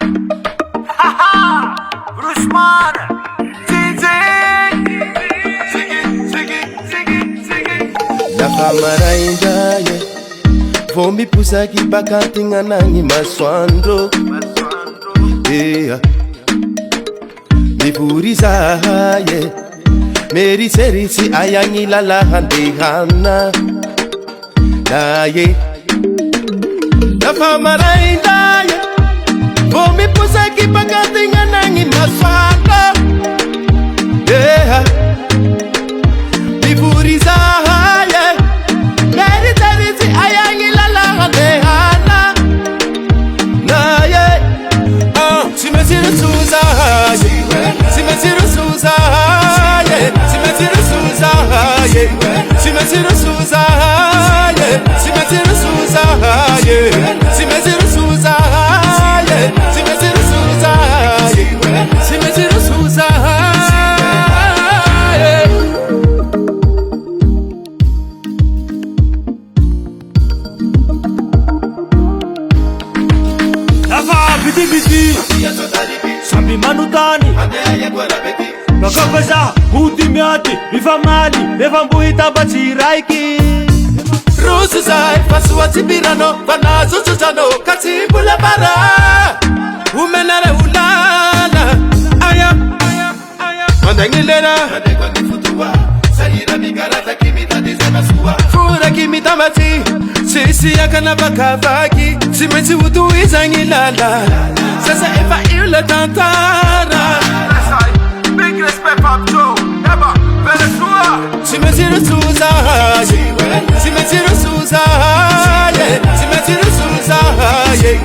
Haha, Rusman, Lafa maraindraye vao miposaki baka antegnanagny masoandro ea mivory zahaye meritseritsy ayagny lala handehana naye lafa maraindraye vao miposaki baka antegnanagny masoandro ea mivory zahaye meritseritsy ayagny lala handehana naye simetsiro suzahaye simetsiro suzahaye simetsiro suzahaye simetsiro suzahaye simetsiro suzahaye simetsiro suzahaye simetsiro suzahaye simetsiro suzahaye Biti sambi manutani bakapasa buti miati mifamali levambuita batsiraiki rusu zay fasuatibirano vanazuzuzano katsibula bara umenare ulala aya mandangilera fura kimitamati sisi yakana bakavaki simetsi utu izangilala sasa eva ile tantara Big respect Pop Joe, Eba, Venezuela. simetsi suzahaye simetsi suzahaye simetsi suzahaye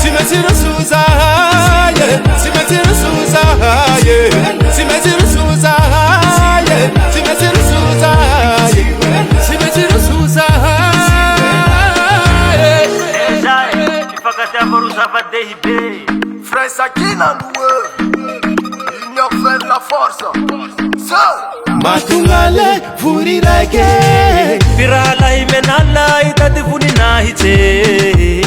simetsi suzahaye simetsi suzahaye simetsi suzahaye simetsi suzahaye simetsi suzahaye Frère Sakina Union fait la force. matungale vurirake Pirala imenala itati funina hite.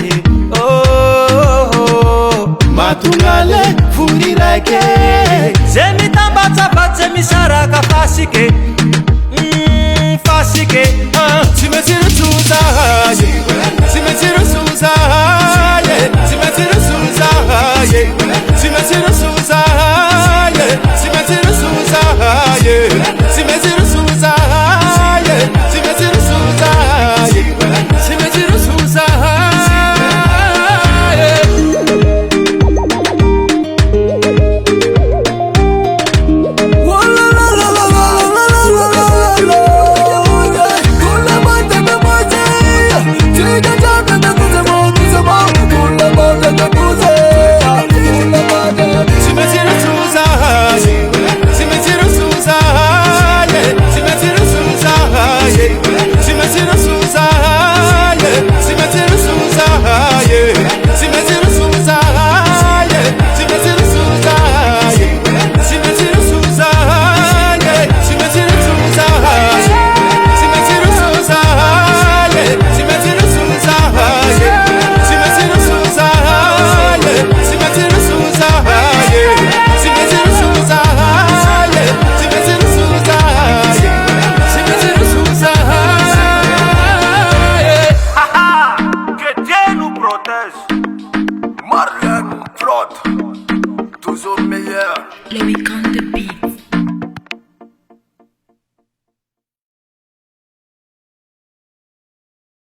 Oh, matungale vurirake Zemitambata batse misaraka fasike. Fasike. simetsi suzahaye simetsi suzahaye simetsi suzahaye simetsi suzahaye simetsi suzahaye simetsi suzahaye simetsi suzahaye simetsi suzahaye Marlène Claude, toujours meilleur. Louis on the beat.